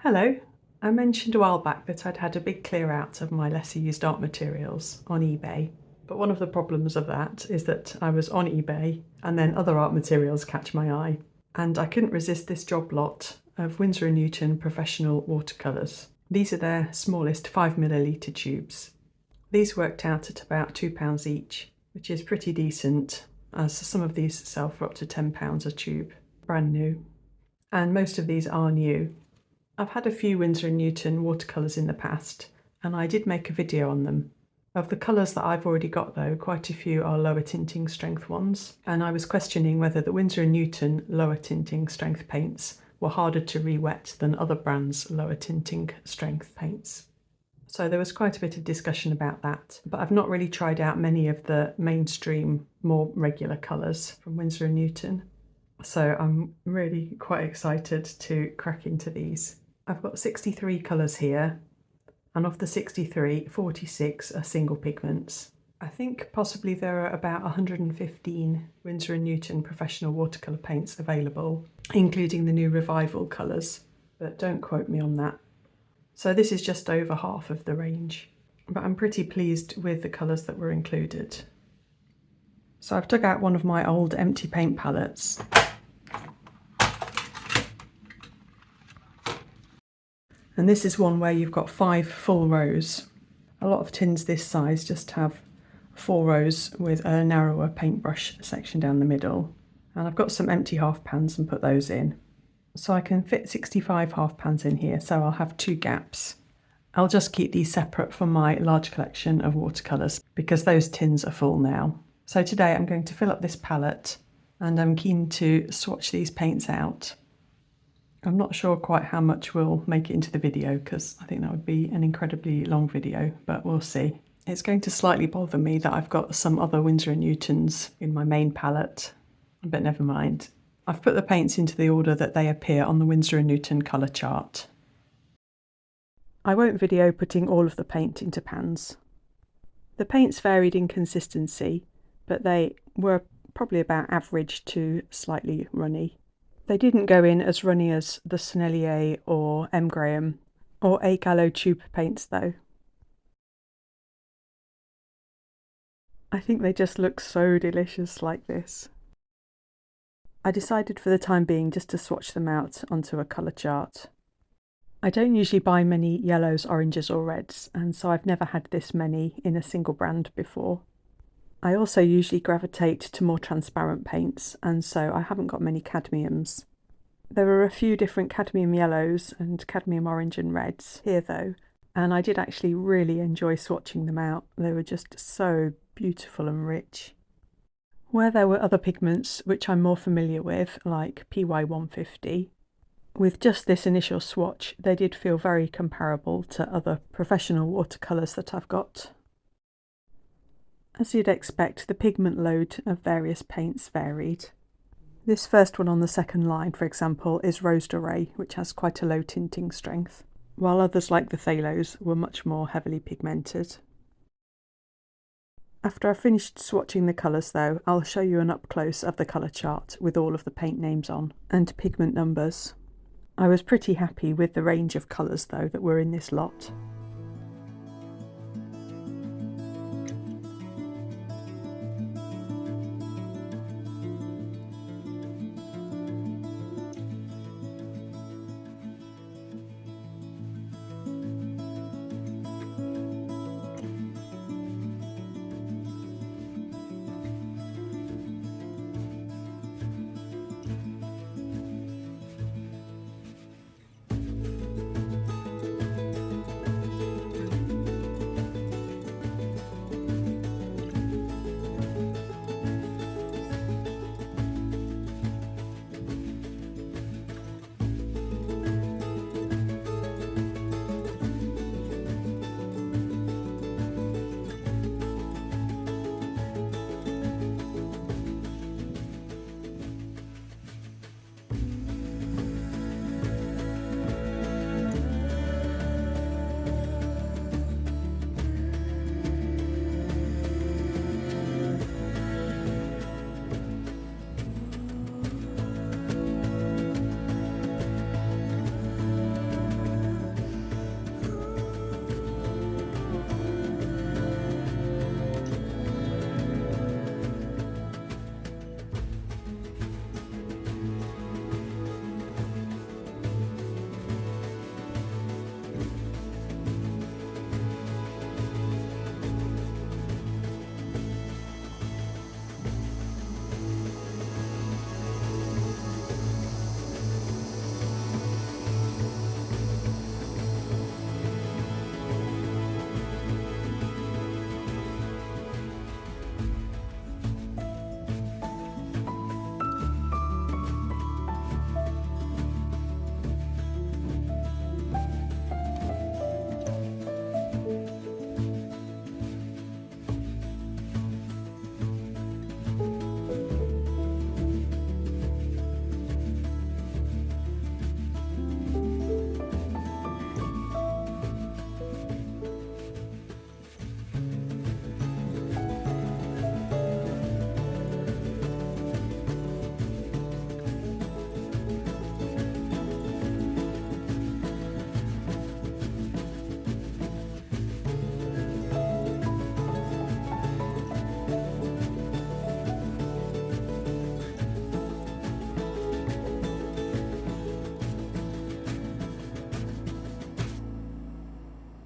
Hello, I mentioned a while back that I'd had a big clear out of my lesser used art materials on eBay, but one of the problems of that is that I was on eBay and then other art materials catch my eye, and I couldn't resist this job lot of Winsor Newton Professional Watercolours. These are their smallest 5ml tubes. These worked out at about £2 each, which is pretty decent, as some of these sell for up to £10 a tube, brand new, and most of these are new. I've had a few Winsor Newton watercolours in the past, and I did make a video on them. Of the colours that I've already got though, quite a few are lower tinting strength ones, and I was questioning whether the Winsor Newton lower tinting strength paints were harder to re-wet than other brands' lower tinting strength paints. So there was quite a bit of discussion about that, but I've not really tried out many of the mainstream, more regular colours from Winsor Newton. So I'm really quite excited to crack into these. I've got 63 colours here, and of the 63, 46 are single pigments. I think possibly there are about 115 Winsor & Newton Professional Watercolour paints available, including the new Revival colours, but don't quote me on that. So this is just over half of the range, but I'm pretty pleased with the colours that were included. So I've dug out one of my old empty paint palettes. And this is one where you've got 5 full rows. A lot of tins this size just have 4 rows with a narrower paintbrush section down the middle. And I've got some empty half pans and put those in. So I can fit 65 half pans in here, so I'll have 2 gaps. I'll just keep these separate from my large collection of watercolours because those tins are full now. So today I'm going to fill up this palette and I'm keen to swatch these paints out. I'm not sure quite how much will make it into the video because I think that would be an incredibly long video, but we'll see. It's going to slightly bother me that I've got some other Winsor & Newtons in my main palette, but never mind. I've put the paints into the order that they appear on the Winsor & Newton colour chart. I won't video putting all of the paint into pans. The paints varied in consistency, but they were probably about average to slightly runny. They didn't go in as runny as the Sennelier or M. Graham or A. Gallo tube paints though. I think they just look so delicious like this. I decided for the time being just to swatch them out onto a colour chart. I don't usually buy many yellows, oranges or reds, and so I've never had this many in a single brand before. I also usually gravitate to more transparent paints, and so I haven't got many cadmiums. There are a few different cadmium yellows and cadmium orange and reds here though, and I did actually really enjoy swatching them out. They were just so beautiful and rich. Where there were other pigments which I'm more familiar with, like PY150, with just this initial swatch they did feel very comparable to other professional watercolours that I've got. As you'd expect, the pigment load of various paints varied. This first one on the second line, for example, is Rose Doré, which has quite a low tinting strength, while others like the Phthalos were much more heavily pigmented. After I've finished swatching the colours though, I'll show you an up-close of the colour chart with all of the paint names on and pigment numbers. I was pretty happy with the range of colours though that were in this lot.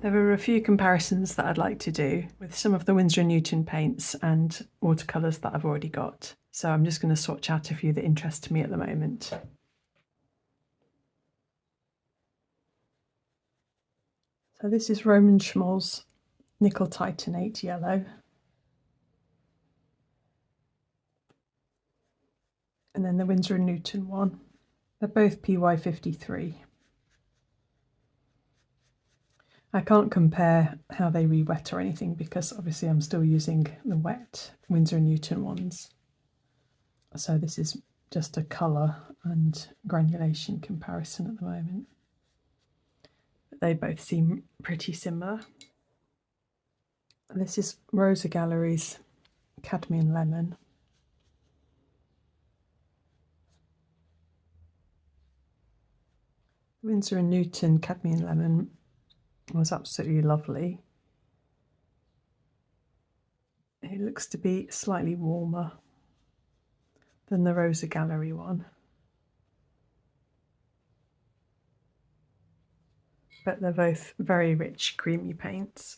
There are a few comparisons that I'd like to do with some of the Winsor Newton paints and watercolours that I've already got. So I'm just going to swatch out a few that interest me at the moment. So this is Roman Schmoll's Nickel Titanate Yellow. And then the Winsor Newton one. They're both PY53. I can't compare how they re-wet or anything because obviously I'm still using the wet Winsor Newton ones. So this is just a colour and granulation comparison at the moment. But they both seem pretty similar. And this is Rosa Gallery's Cadmium Lemon. Winsor & Newton Cadmium Lemon was absolutely lovely. It looks to be slightly warmer than the Rosa Gallery one. But they're both very rich, creamy paints.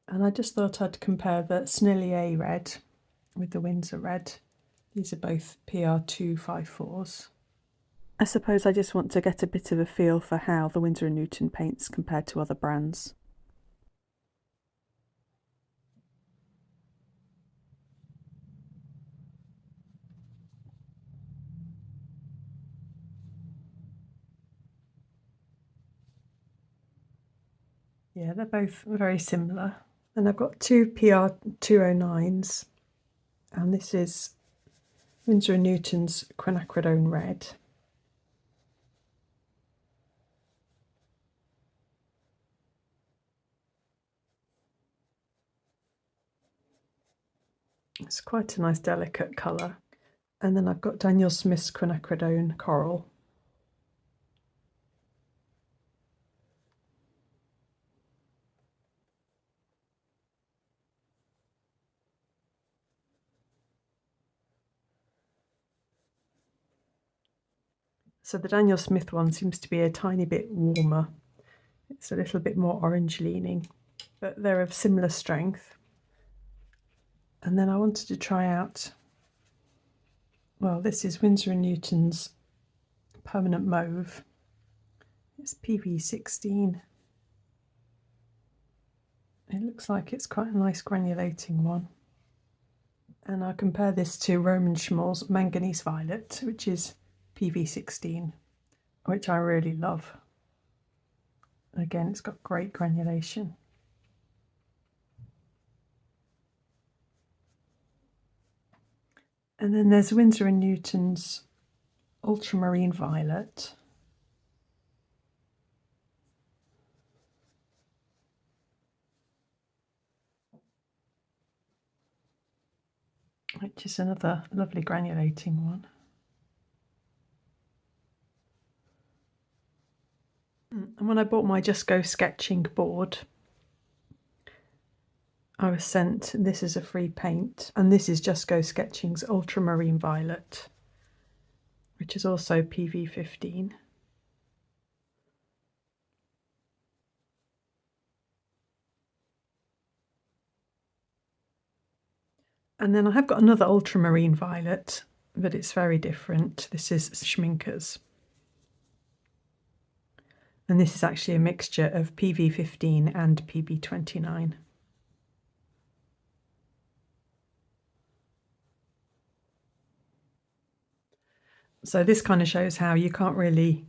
And I just thought I'd compare the Snillier Red with the Winsor Red. These are both PR254s. I suppose I just want to get a bit of a feel for how the Winsor & Newton paints compare to other brands. Yeah, they're both very similar. And I've got two PR209s, and this is Winsor & Newton's Quinacridone Red. It's quite a nice delicate colour. And then I've got Daniel Smith's Quinacridone Coral. So the Daniel Smith one seems to be a tiny bit warmer. It's a little bit more orange leaning, but they're of similar strength. And then I wanted to try out, well, this is Winsor & Newton's Permanent Mauve. It's PV16. It looks like it's quite a nice granulating one. And I'll compare this to Roman Schmoll's Manganese Violet, which is PV16, which I really love. Again, it's got great granulation. And then there's Winsor & Newton's Ultramarine Violet. Which is another lovely granulating one. And when I bought my Just Go Sketching board, I was sent this as a free paint, and this is Just Go Sketching's Ultramarine Violet, which is also PV15. And then I have got another Ultramarine Violet, but it's very different. This is Schmincker's. And this is actually a mixture of PV15 and PB29. So this kind of shows how you can't really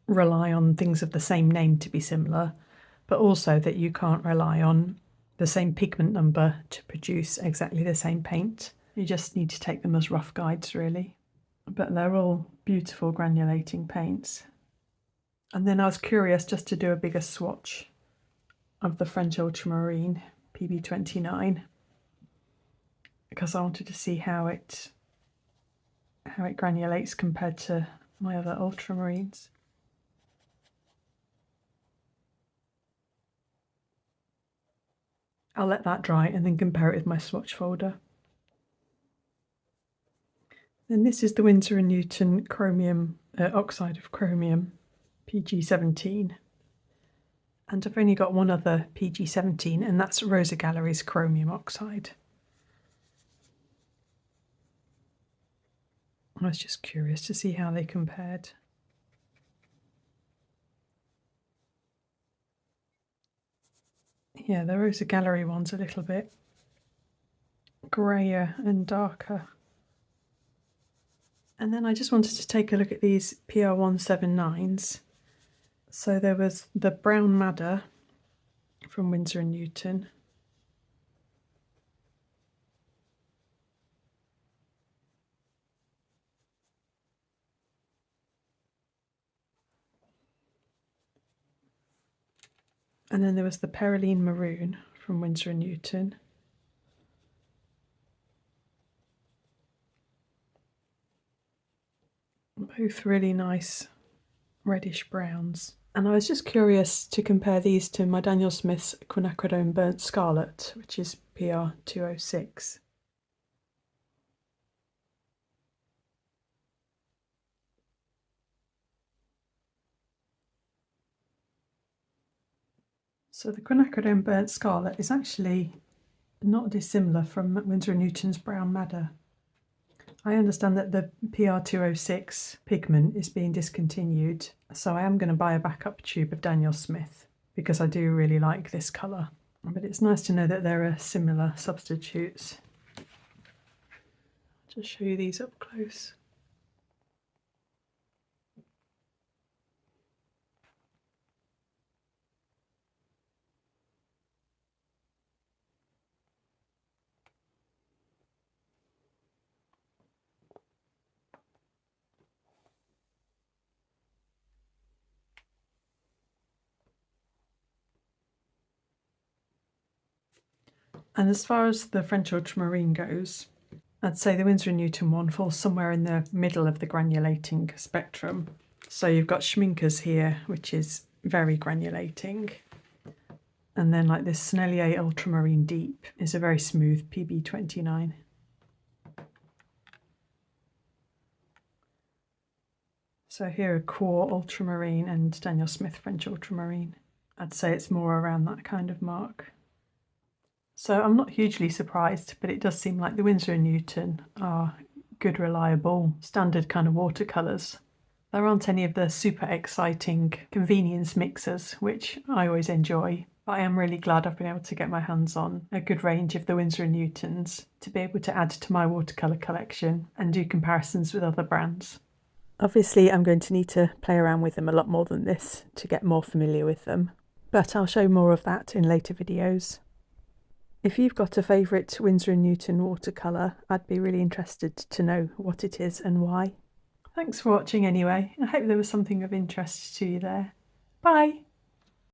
rely on things of the same name to be similar, but also that you can't rely on the same pigment number to produce exactly the same paint. You just need to take them as rough guides, really. But they're all beautiful granulating paints. And then I was curious just to do a bigger swatch of the French Ultramarine PB29 because I wanted to see how it granulates compared to my other ultramarines. I'll let that dry and then compare it with my swatch folder. Then this is the Winsor & Newton Chromium, Oxide of Chromium PG17. And I've only got one other PG17, and that's Rosa Gallery's Chromium Oxide. I was just curious to see how they compared. Yeah, the Rosa Gallery one's a little bit greyer and darker. And then I just wanted to take a look at these PR179s. So there was the Brown Madder from Winsor & Newton. And then there was the Peroline Maroon from Winsor & Newton. Both really nice reddish browns. And I was just curious to compare these to my Daniel Smith's Quinacridone Burnt Scarlet, which is PR206. So the Quinacridone Burnt Scarlet is actually not dissimilar from Winsor & Newton's Brown Madder. I understand that the PR206 pigment is being discontinued, so I am going to buy a backup tube of Daniel Smith because I do really like this colour. But it's nice to know that there are similar substitutes. I'll just show you these up close. And as far as the French ultramarine goes, I'd say the Winsor & Newton one falls somewhere in the middle of the granulating spectrum. So you've got Schmincke's here, which is very granulating. And then like this Sennelier Ultramarine Deep is a very smooth PB29. So here are Core Ultramarine and Daniel Smith French Ultramarine. I'd say it's more around that kind of mark. So I'm not hugely surprised, but it does seem like the Winsor & Newton are good, reliable, standard kind of watercolours. There aren't any of the super exciting convenience mixers, which I always enjoy. But I am really glad I've been able to get my hands on a good range of the Winsor & Newtons to be able to add to my watercolour collection and do comparisons with other brands. Obviously, I'm going to need to play around with them a lot more than this to get more familiar with them, but I'll show more of that in later videos. If you've got a favourite Winsor & Newton watercolour, I'd be really interested to know what it is and why. Thanks for watching anyway. I hope there was something of interest to you there. Bye!